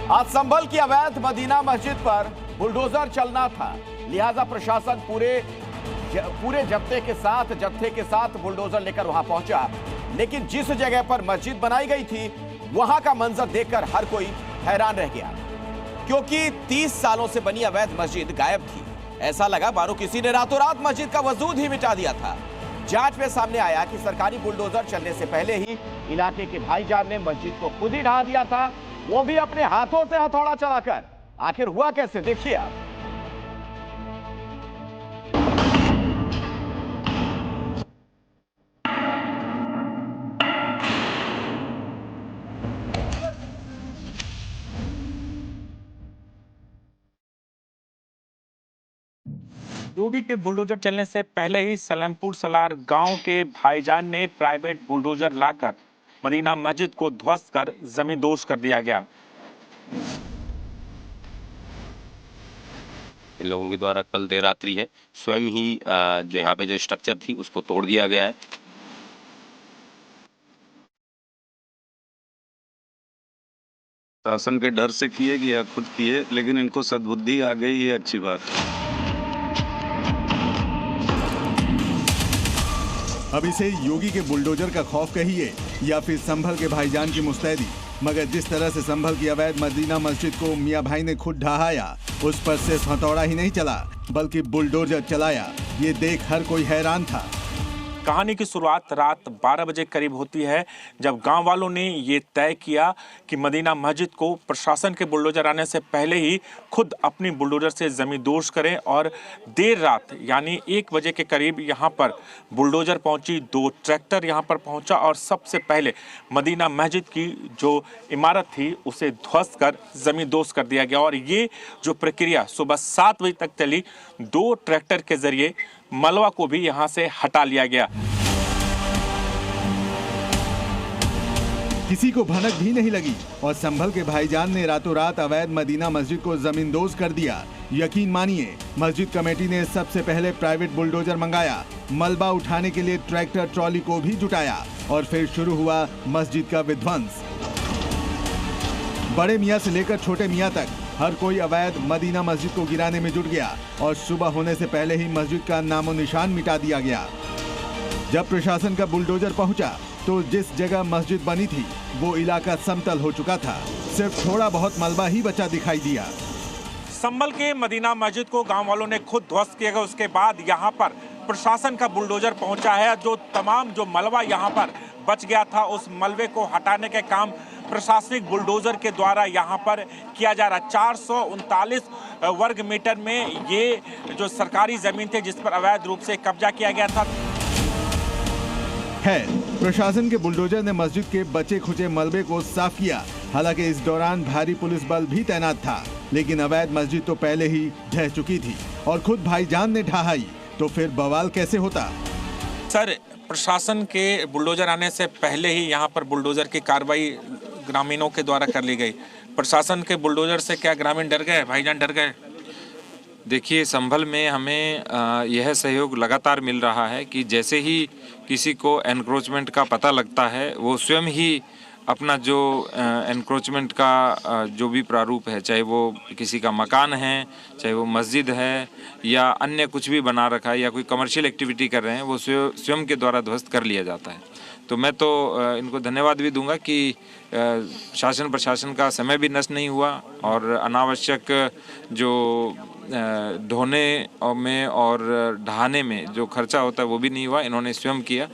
आज संभल की अवैध मदीना मस्जिद पर बुलडोजर चलना था, लिहाजा प्रशासन पूरे जत्थे के साथ बुलडोजर लेकर वहां पहुंचा। लेकिन जिस जगह पर मस्जिद बनाई गई थी वहां का मंजर देखकर हर कोई हैरान रह गया, क्योंकि 30 सालों से बनी अवैध मस्जिद गायब थी। ऐसा लगा मानो किसी ने रातों रात मस्जिद का वजूद ही मिटा दिया था। जांच में सामने आया कि सरकारी बुलडोजर चलने से पहले ही इलाके के भाईजान ने मस्जिद को खुद ही ढहा दिया था, वो भी अपने हाथों से हथौड़ा चलाकर। आखिर हुआ कैसे, देखिए आप। योगी के बुलडोजर चलने से पहले ही सलेमपुर सलार गांव के भाईजान ने प्राइवेट बुलडोजर लाकर मदीना मस्जिद को ध्वस्त कर जमींदोज कर दिया गया। इन लोगों के द्वारा कल देर रात्रि है स्वयं ही जो यहाँ पे जो स्ट्रक्चर थी उसको तोड़ दिया गया है। शासन के डर से किए गया, खुद किए, लेकिन इनको सद्बुद्धि आ गई, ये अच्छी बात है। अब इसे योगी के बुलडोजर का खौफ कहिए या फिर संभल के भाईजान की मुस्तैदी, मगर जिस तरह से संभल की अवैध मदीना मस्जिद को मियां भाई ने खुद ढहाया, उस पर सिर्फ हथौड़ा ही नहीं चला बल्कि बुलडोजर चलाया, ये देख हर कोई हैरान था। कहानी की शुरुआत रात 12 बजे करीब होती है, जब गांव वालों ने ये तय किया कि मदीना मस्जिद को प्रशासन के बुलडोजर आने से पहले ही खुद अपनी बुलडोजर से जमींदोज करें। और देर रात यानी 1 बजे के करीब यहाँ पर बुलडोजर पहुंची, 2 ट्रैक्टर यहाँ पर पहुंचा और सबसे पहले मदीना मस्जिद की जो इमारत थी उसे ध्वस्त कर जमींदोज कर दिया गया। और ये जो प्रक्रिया सुबह 7 बजे तक चली, 2 ट्रैक्टर के जरिए मलबा को भी यहां से हटा लिया गया। किसी को भनक भी नहीं लगी और संभल के भाईजान ने रातों रात अवैध मदीना मस्जिद को जमींदोज कर दिया। यकीन मानिए, मस्जिद कमेटी ने सबसे पहले प्राइवेट बुलडोजर मंगाया, मलबा उठाने के लिए ट्रैक्टर ट्रॉली को भी जुटाया और फिर शुरू हुआ मस्जिद का विध्वंस। बड़े मियाँ से लेकर छोटे मियाँ तक हर कोई अवैध मदीना मस्जिद को गिराने में जुट गया और सुबह होने से पहले ही मस्जिद का नामो निशान मिटा दिया गया। जब प्रशासन का बुलडोजर पहुंचा तो जिस जगह मस्जिद बनी थी वो इलाका समतल हो चुका था, सिर्फ थोड़ा बहुत मलबा ही बचा दिखाई दिया। संभल के मदीना मस्जिद को गांव वालों ने खुद ध्वस्त किया गया। उसके बाद यहाँ पर प्रशासन का बुलडोजर पहुंचा है। जो मलबा यहाँ पर बच गया था, उस मलबे को हटाने के काम प्रशासनिक बुलडोजर के द्वारा यहाँ पर किया जा रहा है। 439 वर्ग मीटर में ये जो सरकारी जमीन थी जिस पर अवैध रूप से कब्जा किया गया था। प्रशासन के बुलडोजर ने मस्जिद के बचे खुचे मलबे को साफ किया। हालांकि इस दौरान भारी पुलिस बल भी तैनात था, लेकिन अवैध मस्जिद तो पहले ही ढह चुकी थी और खुद भाईजान ने ढहाई, तो फिर बवाल कैसे होता। सर, प्रशासन के बुलडोजर आने से पहले ही यहाँ पर बुलडोजर की कार्रवाई ग्रामीणों के द्वारा कर ली गई। प्रशासन के बुलडोजर से क्या ग्रामीण डर गए, भाईजान डर गए? देखिए, संभल में हमें यह सहयोग लगातार मिल रहा है कि जैसे ही किसी को एनक्रोचमेंट का पता लगता है, वो स्वयं ही अपना जो एनक्रोचमेंट का जो भी प्रारूप है, चाहे वो किसी का मकान है, चाहे वो मस्जिद है या अन्य कुछ भी बना रखा है या कोई कमर्शियल एक्टिविटी कर रहे हैं, वो स्वयं के द्वारा ध्वस्त कर लिया जाता है। तो मैं तो इनको धन्यवाद भी दूंगा कि शासन प्रशासन का समय भी नष्ट नहीं हुआ और अनावश्यक जो ढोने में और ढहाने में जो खर्चा होता है वो भी नहीं हुआ, इन्होंने स्वयं किया।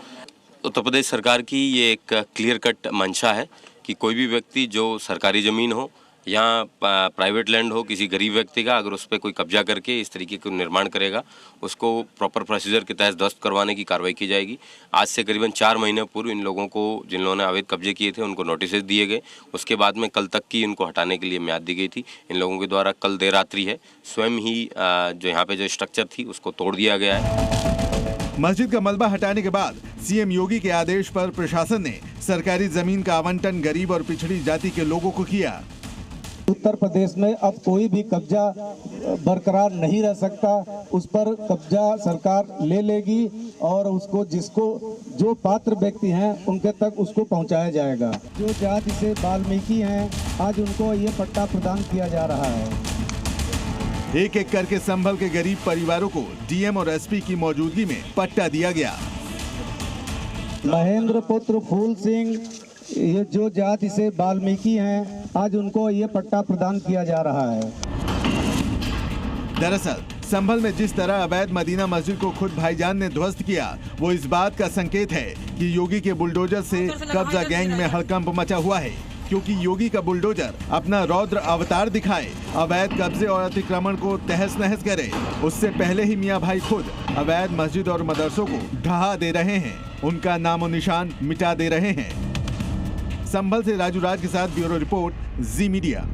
उत्तर प्रदेश सरकार की ये एक क्लियर कट मंशा है कि कोई भी व्यक्ति जो सरकारी ज़मीन हो या प्राइवेट लैंड हो, किसी गरीब व्यक्ति का, अगर उस पर कोई कब्जा करके इस तरीके का निर्माण करेगा, उसको प्रॉपर प्रोसीजर के तहत ध्वस्त करवाने की कार्रवाई की जाएगी। आज से करीबन 4 महीने पूर्व इन लोगों को, जिन लोगों ने अवैध कब्जे किए थे, उनको नोटिस दिए गए। उसके बाद में कल तक की इनको हटाने के लिए म्याद दी गई थी। इन लोगों के द्वारा कल देर रात्रि है स्वयं ही जो यहाँ पे जो स्ट्रक्चर थी उसको तोड़ दिया गया है। मस्जिद का मलबा हटाने के बाद सीएम योगी के आदेश पर प्रशासन ने सरकारी जमीन का आवंटन गरीब और पिछड़ी जाति के लोगों को किया। उत्तर प्रदेश में अब कोई भी कब्जा बरकरार नहीं रह सकता। उस पर कब्जा सरकार ले लेगी और उसको जो पात्र व्यक्ति हैं उनके तक उसको पहुंचाया जाएगा। जो जाति से वाल्मीकि हैं आज उनको ये पट्टा प्रदान किया जा रहा है। एक एक करके संभल के गरीब परिवारों को डीएम और एसपी की मौजूदगी में पट्टा दिया गया। महेंद्र पुत्र फूल सिंह, ये जो जाति से वाल्मीकि हैं आज उनको ये पट्टा प्रदान किया जा रहा है। दरअसल संभल में जिस तरह अवैध मदीना मस्जिद को खुद भाईजान ने ध्वस्त किया, वो इस बात का संकेत है कि योगी के बुलडोजर से कब्जा गैंग में हड़कंप मचा हुआ है, क्योंकि योगी का बुलडोजर अपना रौद्र अवतार दिखाए, अवैध कब्जे और अतिक्रमण को तहस नहस करे, उससे पहले ही मियां भाई खुद अवैध मस्जिद और मदरसों को ढहा दे रहे हैं, उनका नामो निशान मिटा दे रहे हैं। संभल से राजू राज के साथ ब्यूरो रिपोर्ट, जी मीडिया।